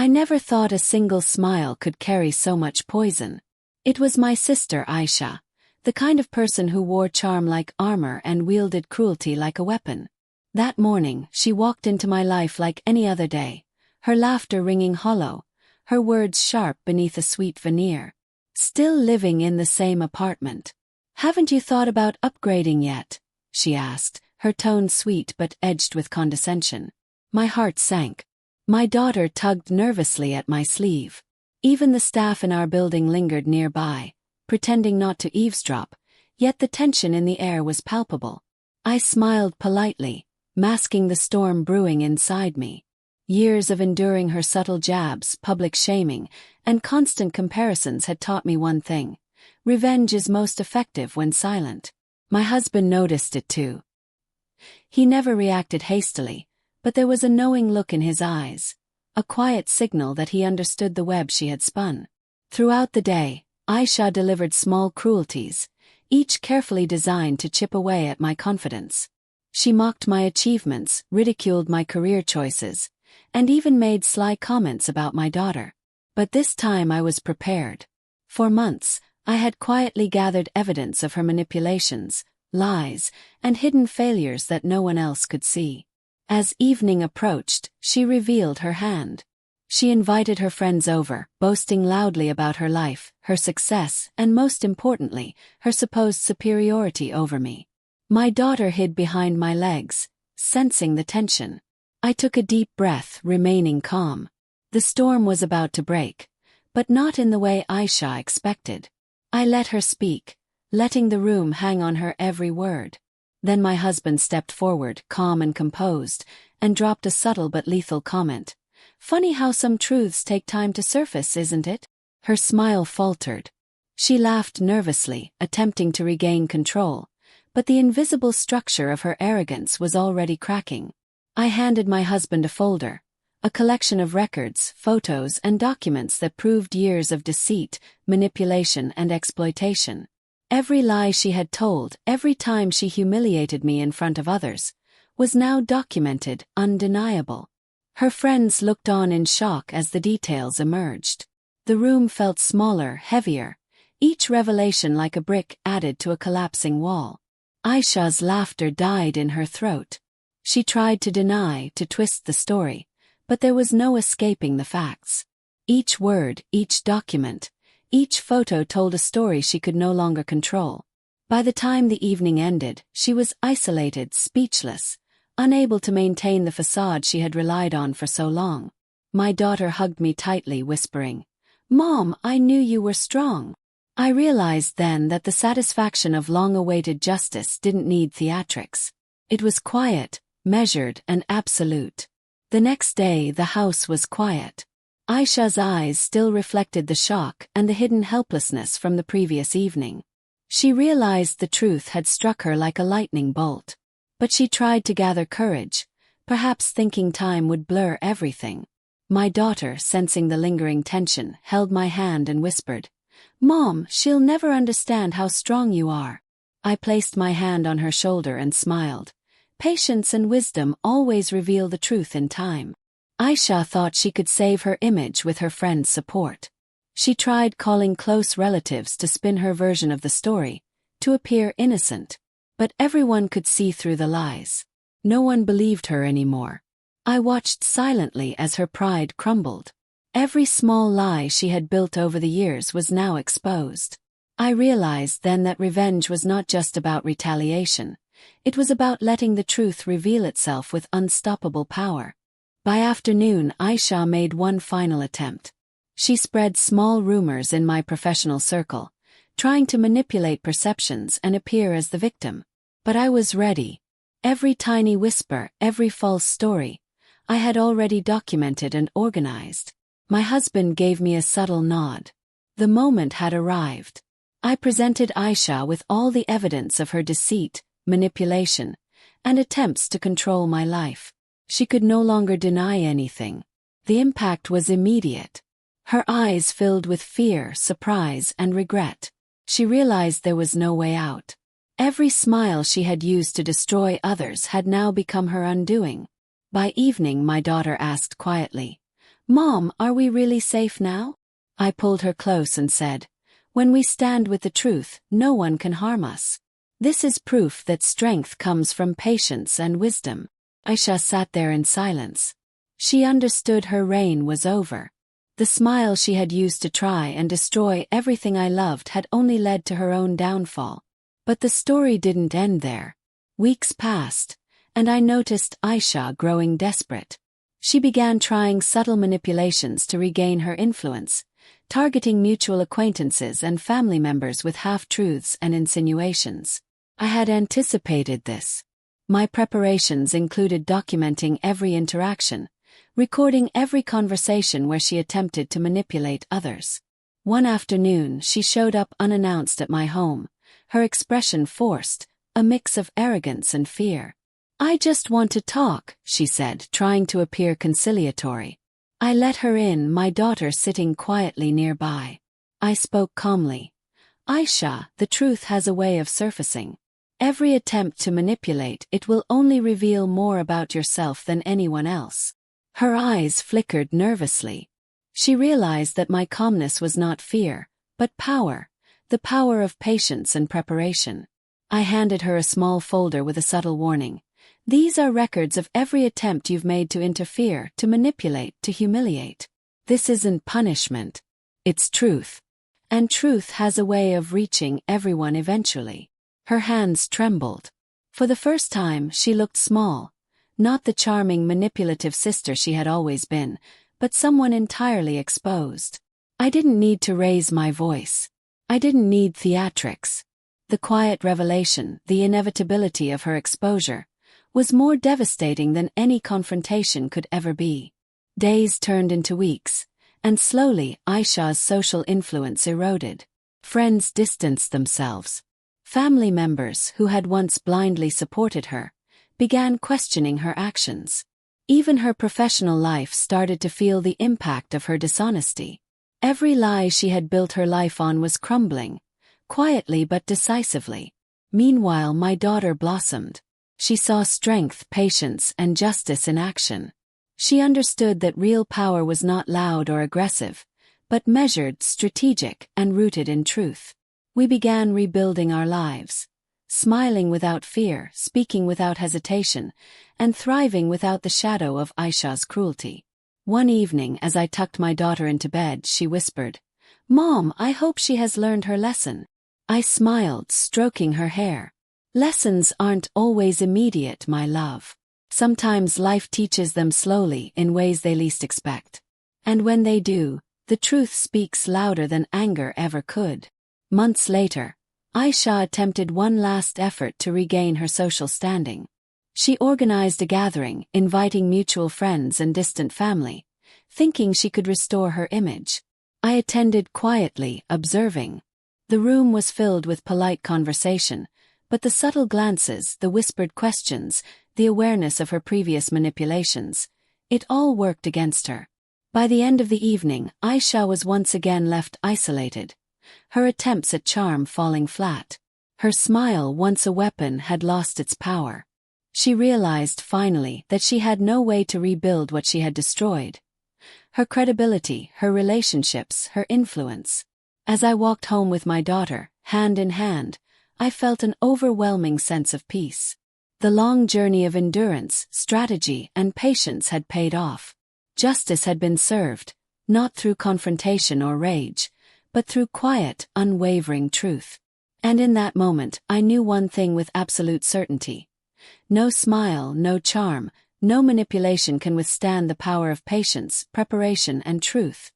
I never thought a single smile could carry so much poison. It was my sister Aisha, the kind of person who wore charm like armor and wielded cruelty like a weapon. That morning, she walked into my life like any other day, her laughter ringing hollow, her words sharp beneath a sweet veneer. Still living in the same apartment. "Haven't you thought about upgrading yet?" she asked, her tone sweet but edged with condescension. My heart sank. My daughter tugged nervously at my sleeve. Even the staff in our building lingered nearby, pretending not to eavesdrop, yet the tension in the air was palpable. I smiled politely, masking the storm brewing inside me. Years of enduring her subtle jabs, public shaming, and constant comparisons had taught me one thing: revenge is most effective when silent. My husband noticed it too. He never reacted hastily, but there was a knowing look in his eyes, a quiet signal that he understood the web she had spun. Throughout the day, Aisha delivered small cruelties, each carefully designed to chip away at my confidence. She mocked my achievements, ridiculed my career choices, and even made sly comments about my daughter. But this time I was prepared. For months, I had quietly gathered evidence of her manipulations, lies, and hidden failures that no one else could see. As evening approached, she revealed her hand. She invited her friends over, boasting loudly about her life, her success, and most importantly, her supposed superiority over me. My daughter hid behind my legs, sensing the tension. I took a deep breath, remaining calm. The storm was about to break, but not in the way Aisha expected. I let her speak, letting the room hang on her every word. Then my husband stepped forward, calm and composed, and dropped a subtle but lethal comment. "Funny how some truths take time to surface, isn't it?" Her smile faltered. She laughed nervously, attempting to regain control, but the invisible structure of her arrogance was already cracking. I handed my husband a folder, a collection of records, photos, and documents that proved years of deceit, manipulation, and exploitation. Every lie she had told, every time she humiliated me in front of others, was now documented, undeniable. Her friends looked on in shock as the details emerged. The room felt smaller, heavier, each revelation like a brick added to a collapsing wall. Aisha's laughter died in her throat. She tried to deny, to twist the story, but there was no escaping the facts. Each word, each document, each photo told a story she could no longer control. By the time the evening ended, she was isolated, speechless, unable to maintain the facade she had relied on for so long. My daughter hugged me tightly, whispering, "Mom, I knew you were strong." I realized then that the satisfaction of long-awaited justice didn't need theatrics. It was quiet, measured, and absolute. The next day the house was quiet. Aisha's eyes still reflected the shock and the hidden helplessness from the previous evening. She realized the truth had struck her like a lightning bolt. But she tried to gather courage, perhaps thinking time would blur everything. My daughter, sensing the lingering tension, held my hand and whispered, "Mom, she'll never understand how strong you are." I placed my hand on her shoulder and smiled. Patience and wisdom always reveal the truth in time. Aisha thought she could save her image with her friends' support. She tried calling close relatives to spin her version of the story, to appear innocent. But everyone could see through the lies. No one believed her anymore. I watched silently as her pride crumbled. Every small lie she had built over the years was now exposed. I realized then that revenge was not just about retaliation. It was about letting the truth reveal itself with unstoppable power. By afternoon, Aisha made one final attempt. She spread small rumors in my professional circle, trying to manipulate perceptions and appear as the victim. But I was ready. Every tiny whisper, every false story, I had already documented and organized. My husband gave me a subtle nod. The moment had arrived. I presented Aisha with all the evidence of her deceit, manipulation, and attempts to control my life. She could no longer deny anything. The impact was immediate. Her eyes filled with fear, surprise, and regret. She realized there was no way out. Every smile she had used to destroy others had now become her undoing. By evening, my daughter asked quietly, "Mom, are we really safe now?" I pulled her close and said, "When we stand with the truth, no one can harm us. This is proof that strength comes from patience and wisdom." Aisha sat there in silence. She understood her reign was over. The smile she had used to try and destroy everything I loved had only led to her own downfall. But the story didn't end there. Weeks passed, and I noticed Aisha growing desperate. She began trying subtle manipulations to regain her influence, targeting mutual acquaintances and family members with half-truths and insinuations. I had anticipated this. My preparations included documenting every interaction, recording every conversation where she attempted to manipulate others. One afternoon, she showed up unannounced at my home, her expression forced, a mix of arrogance and fear. "I just want to talk," she said, trying to appear conciliatory. I let her in, my daughter sitting quietly nearby. I spoke calmly. "Aisha, the truth has a way of surfacing. Every attempt to manipulate it will only reveal more about yourself than anyone else." Her eyes flickered nervously. She realized that my calmness was not fear, but power, the power of patience and preparation. I handed her a small folder with a subtle warning. "These are records of every attempt you've made to interfere, to manipulate, to humiliate. This isn't punishment. It's truth. And truth has a way of reaching everyone eventually." Her hands trembled. For the first time, she looked small. Not the charming, manipulative sister she had always been, but someone entirely exposed. I didn't need to raise my voice. I didn't need theatrics. The quiet revelation, the inevitability of her exposure, was more devastating than any confrontation could ever be. Days turned into weeks, and slowly Aisha's social influence eroded. Friends distanced themselves. Family members, who had once blindly supported her, began questioning her actions. Even her professional life started to feel the impact of her dishonesty. Every lie she had built her life on was crumbling, quietly but decisively. Meanwhile, my daughter blossomed. She saw strength, patience, and justice in action. She understood that real power was not loud or aggressive, but measured, strategic, and rooted in truth. We began rebuilding our lives, smiling without fear, speaking without hesitation, and thriving without the shadow of Aisha's cruelty. One evening, as I tucked my daughter into bed, she whispered, "Mom, I hope she has learned her lesson." I smiled, stroking her hair. "Lessons aren't always immediate, my love. Sometimes life teaches them slowly in ways they least expect. And when they do, the truth speaks louder than anger ever could." Months later, Aisha attempted one last effort to regain her social standing. She organized a gathering, inviting mutual friends and distant family, thinking she could restore her image. I attended quietly, observing. The room was filled with polite conversation, but the subtle glances, the whispered questions, the awareness of her previous manipulations, it all worked against her. By the end of the evening, Aisha was once again left isolated, her attempts at charm falling flat. Her smile, once a weapon, had lost its power. She realized finally that she had no way to rebuild what she had destroyed. Her credibility, her relationships, her influence. As I walked home with my daughter, hand in hand, I felt an overwhelming sense of peace. The long journey of endurance, strategy, and patience had paid off. Justice had been served, not through confrontation or rage, but through quiet, unwavering truth. And in that moment, I knew one thing with absolute certainty. No smile, no charm, no manipulation can withstand the power of patience, preparation, and truth.